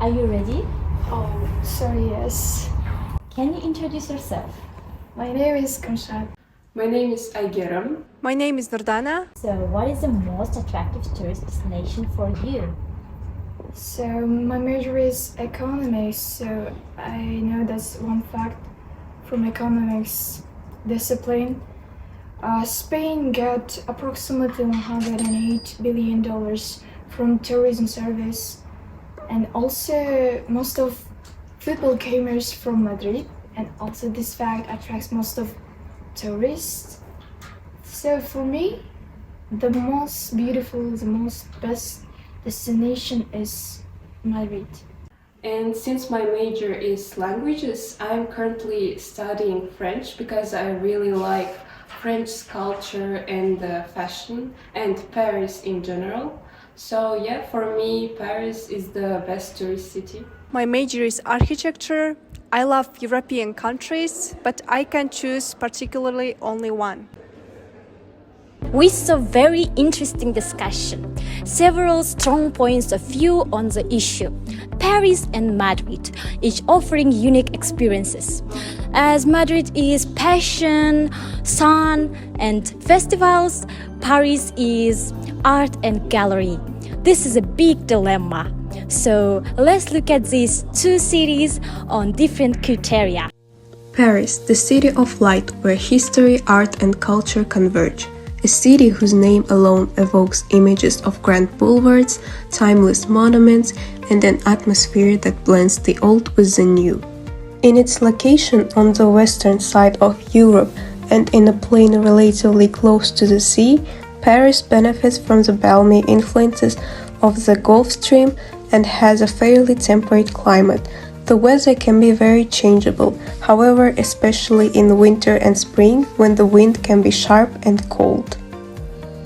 Are you ready? Oh, sorry, yes. Can you introduce yourself? My name is Kamshat. My name is Aygeram. My name is Nordana. So, what is the most attractive tourist destination for you? So, my major is economics, so I know that's one fact from economics discipline. Spain got approximately $108 billion from tourism service, and also most of football gamers from Madrid, and also this fact attracts most of tourists. So for me, the most beautiful, the most best destination is Madrid. And since my major is languages, I'm currently studying French because I really like French culture and fashion and Paris in general. So yeah, for me, Paris is the best tourist city. My major is architecture. I love European countries, but I can choose particularly only one. We saw very interesting discussion, several strong points of view on the issue. Paris and Madrid, each offering unique experiences. As Madrid is passion, sun, and festivals, Paris is art and gallery. This is a big dilemma. So let's look at these two cities on different criteria. Paris, the city of light where history, art, and culture converge. A city whose name alone evokes images of grand boulevards, timeless monuments, and an atmosphere that blends the old with the new. In its location on the western side of Europe and in a plain relatively close to the sea, Paris benefits from the balmy influences of the Gulf Stream and has a fairly temperate climate. The weather can be very changeable, however, especially in winter and spring when the wind can be sharp and cold.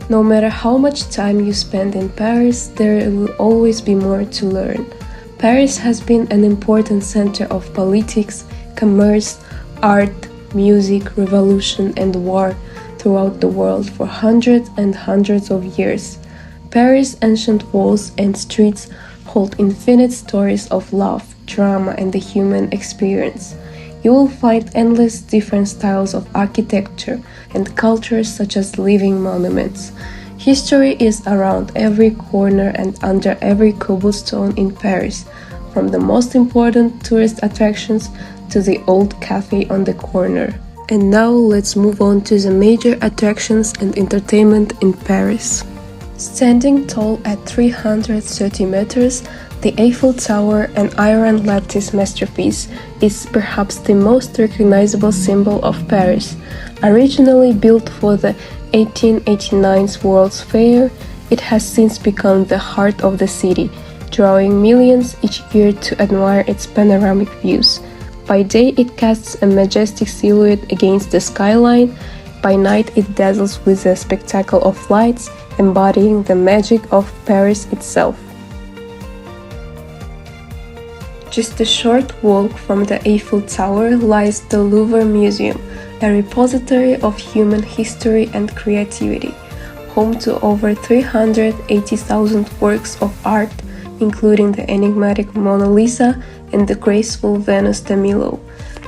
No matter how much time you spend in Paris, there will always be more to learn. Paris has been an important center of politics, commerce, art, music, revolution, and war throughout the world for hundreds and hundreds of years. Paris' ancient walls and streets hold infinite stories of love, drama, and the human experience. You will find endless different styles of architecture and cultures such as living monuments. History is around every corner and under every cobblestone in Paris, from the most important tourist attractions to the old cafe on the corner. And now let's move on to the major attractions and entertainment in Paris. Standing tall at 330 meters, the Eiffel Tower, an iron lattice masterpiece, is perhaps the most recognizable symbol of Paris. Originally built for the 1889 World's Fair, it has since become the heart of the city, drawing millions each year to admire its panoramic views. By day it casts a majestic silhouette against the skyline, by night it dazzles with a spectacle of lights, embodying the magic of Paris itself. Just a short walk from the Eiffel Tower lies the Louvre Museum, a repository of human history and creativity, home to over 380,000 works of art, including the enigmatic Mona Lisa and the graceful Venus de Milo.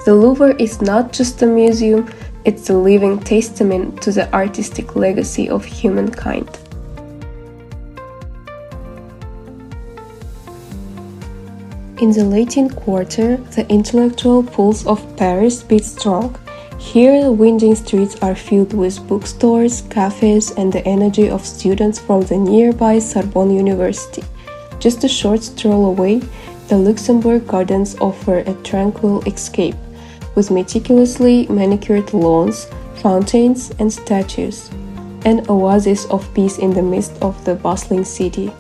The Louvre is not just a museum, it's a living testament to the artistic legacy of humankind. In the Latin Quarter, the intellectual pulse of Paris beats strong. Here, the winding streets are filled with bookstores, cafes, and the energy of students from the nearby Sorbonne University. Just a short stroll away, the Luxembourg Gardens offer a tranquil escape, with meticulously manicured lawns, fountains, and statues, an oasis of peace in the midst of the bustling city.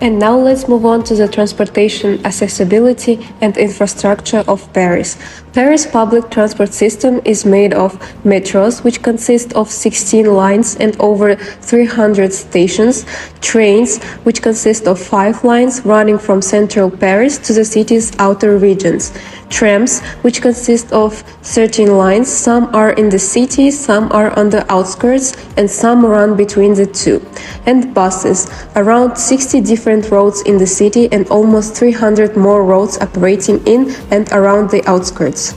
And now let's move on to the transportation, accessibility, and infrastructure of Paris. Paris' public transport system is made of metros, which consist of 16 lines and over 300 stations, trains, which consist of 5 lines running from central Paris to the city's outer regions, trams, which consist of 13 lines. Some are in the city, some are on the outskirts, and some run between the two. And buses, around 60 different roads in the city and almost 300 more roads operating in and around the outskirts.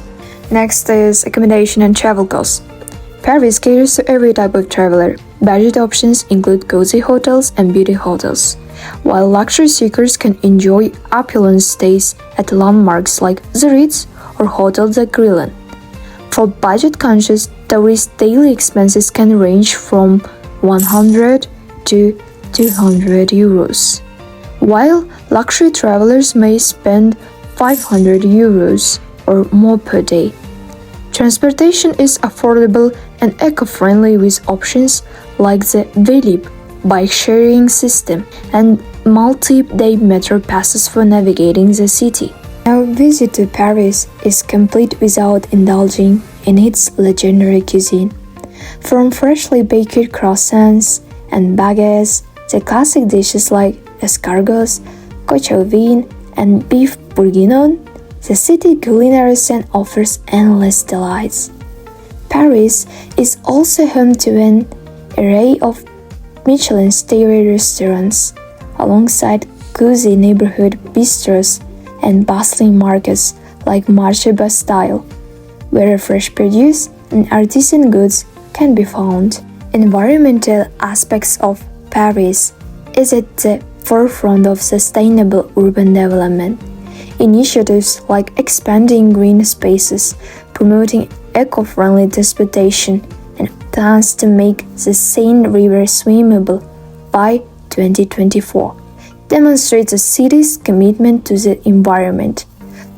Next is accommodation and travel costs. Paris caters to every type of traveler. Budget options include cozy hotels and beauty hotels, while luxury seekers can enjoy opulent stays at landmarks like the Ritz or Hotel de Grillen. For budget-conscious tourists, daily expenses can range from 100 to 200 euros, while luxury travelers may spend 500 euros or more per day. Transportation is affordable and eco-friendly with options like the Velib bike-sharing system and multi-day metro passes for navigating the city. No visit to Paris is complete without indulging in its legendary cuisine. From freshly baked croissants and baguettes to classic dishes like escargots, coq au vin, and beef bourguignon, the city culinary scene offers endless delights. Paris is also home to an array of Michelin-starred restaurants, alongside cozy neighborhood bistros and bustling markets like Marché Bastille, where fresh produce and artisan goods can be found. Environmental aspects of Paris is at the forefront of sustainable urban development. Initiatives like expanding green spaces, promoting eco-friendly transportation, and plans to make the Seine River swimmable by 2024 demonstrate the city's commitment to the environment.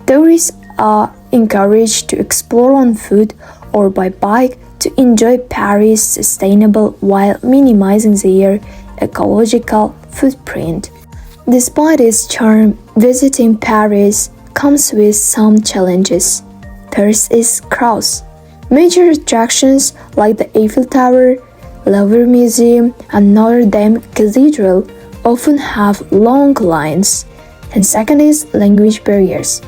Tourists are encouraged to explore on foot or by bike to enjoy Paris sustainable while minimizing their ecological footprint. Despite its charm, visiting Paris comes with some challenges. First is crowds. Major attractions like the Eiffel Tower, Louvre Museum, and Notre Dame Cathedral often have long lines. And second is language barriers.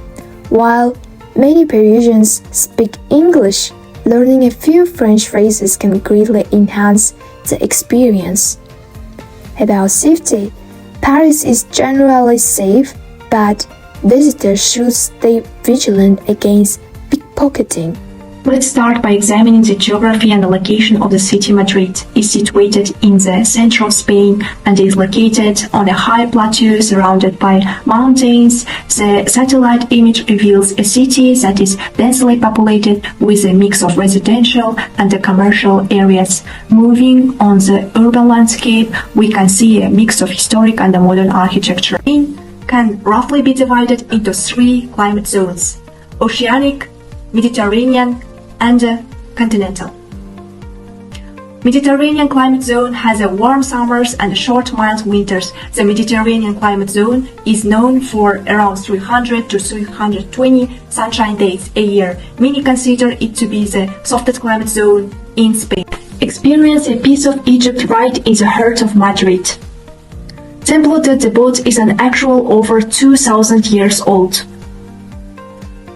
While many Parisians speak English, learning a few French phrases can greatly enhance the experience. About safety, Paris is generally safe, but visitors should stay vigilant against pickpocketing. Let's start by examining the geography and the location of the city. Madrid is situated in the center of Spain and is located on a high plateau surrounded by mountains. The satellite image reveals a city that is densely populated with a mix of residential and commercial areas. Moving on the urban landscape, we can see a mix of historic and modern architecture. Spain can roughly be divided into three climate zones: oceanic, Mediterranean, and continental. Mediterranean climate zone has a warm summers and short mild winters. The Mediterranean climate zone is known for around 300 to 320 sunshine days a year. Many consider it to be the softest climate zone in Spain. Experience a piece of Egypt right in the heart of Madrid. Templo de Debod is an actual over 2,000 years old.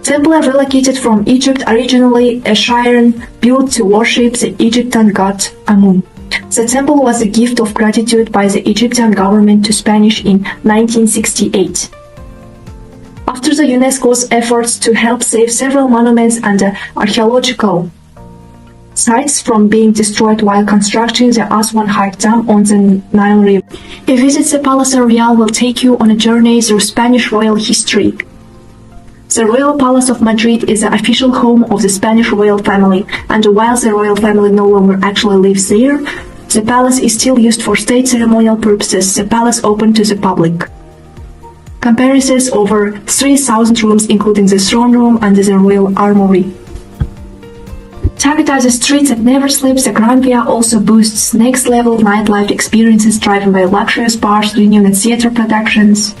Temple relocated from Egypt, originally a shrine built to worship the Egyptian god Amun. The temple was a gift of gratitude by the Egyptian government to Spanish in 1968. After the UNESCO's efforts to help save several monuments and archaeological sites from being destroyed while constructing the Aswan High Dam on the Nile River. A visit to Palace Royal will take you on a journey through Spanish royal history. The Royal Palace of Madrid is the official home of the Spanish royal family, and while the royal family no longer actually lives there, the palace is still used for state ceremonial purposes. The palace open to the public. Comprises over 3,000 rooms, including the throne room and the royal armory. Targeted at the streets that never sleeps, the Gran Via also boasts next-level nightlife experiences driven by luxurious bars, renowned theater productions,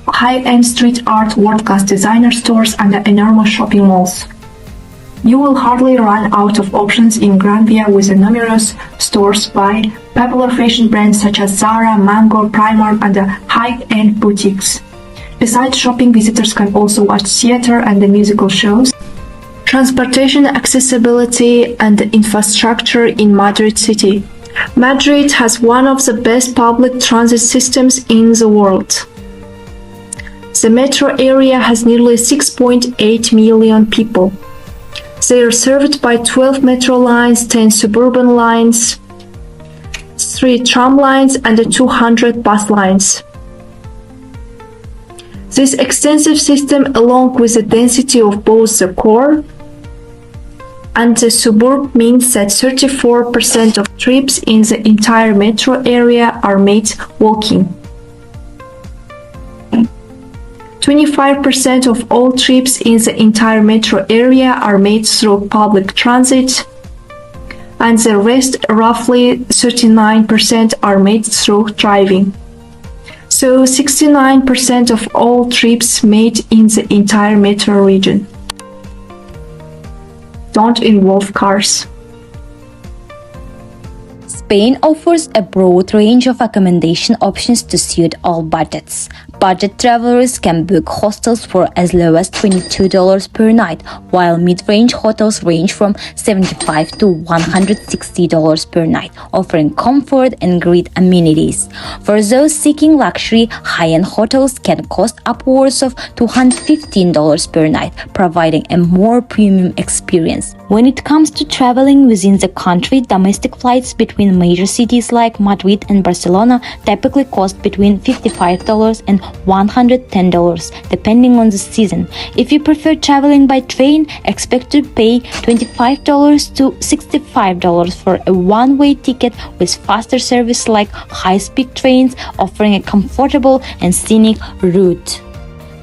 high-end street art, world-class designer stores, and enormous shopping malls. You will hardly run out of options in Gran Via with the numerous stores by popular fashion brands such as Zara, Mango, Primark, and high-end boutiques. Besides shopping, visitors can also watch theater and the musical shows. Transportation accessibility and infrastructure in Madrid city. Madrid has one of the best public transit systems in the world. The metro area has nearly 6.8 million people. They are served by 12 metro lines, 10 suburban lines, 3 tram lines, and 200 bus lines. This extensive system, along with the density of both the core and the suburb, means that 34% of trips in the entire metro area are made walking. 25% of all trips in the entire metro area are made through public transit, and the rest, roughly 39%, are made through driving. So 69% of all trips made in the entire metro region don't involve cars. Spain offers a broad range of accommodation options to suit all budgets. Budget travelers can book hostels for as low as $22 per night, while mid-range hotels range from $75 to $160 per night, offering comfort and great amenities. For those seeking luxury, high-end hotels can cost upwards of $215 per night, providing a more premium experience. When it comes to traveling within the country, domestic flights between major cities like Madrid and Barcelona typically cost between $55 and $110, depending on the season. If you prefer traveling by train, expect to pay $25 to $65 for a one-way ticket with faster service like high-speed trains, offering a comfortable and scenic route.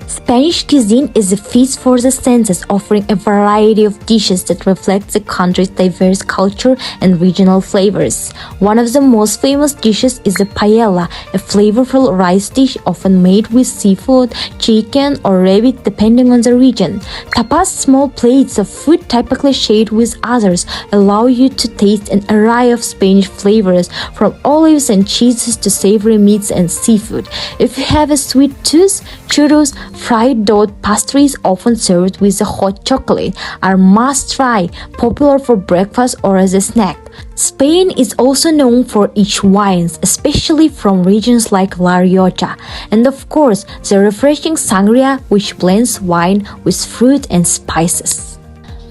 Spanish cuisine is a feast for the senses, offering a variety of dishes that reflect the country's diverse culture and regional flavors. One of the most famous dishes is the paella, a flavorful rice dish often made with seafood, chicken, or rabbit depending on the region. Tapas, small plates of food typically shared with others, allow you to taste an array of Spanish flavors, from olives and cheeses to savory meats and seafood. If you have a sweet tooth, churros, fried dough pastries, often served with a hot chocolate, are must-try, popular for breakfast or as a snack. Spain is also known for its wines, especially from regions like La Rioja, and of course, the refreshing sangria, which blends wine with fruit and spices.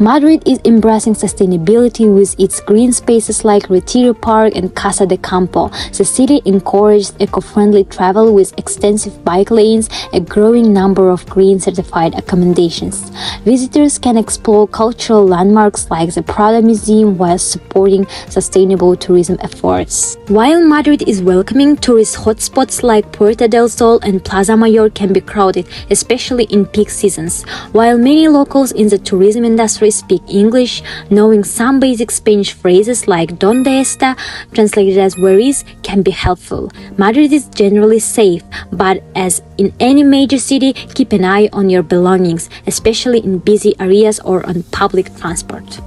Madrid is embracing sustainability with its green spaces like Retiro Park and Casa de Campo. The city encourages eco-friendly travel with extensive bike lanes, a growing number of green-certified accommodations. Visitors can explore cultural landmarks like the Prado Museum while supporting sustainable tourism efforts. While Madrid is welcoming, tourist hotspots like Puerta del Sol and Plaza Mayor can be crowded, especially in peak seasons. While many locals in the tourism industry speak English, knowing some basic Spanish phrases like "Donde está?" translated as "where is?" can be helpful. Madrid is generally safe, but as in any major city, keep an eye on your belongings, especially in busy areas or on public transport.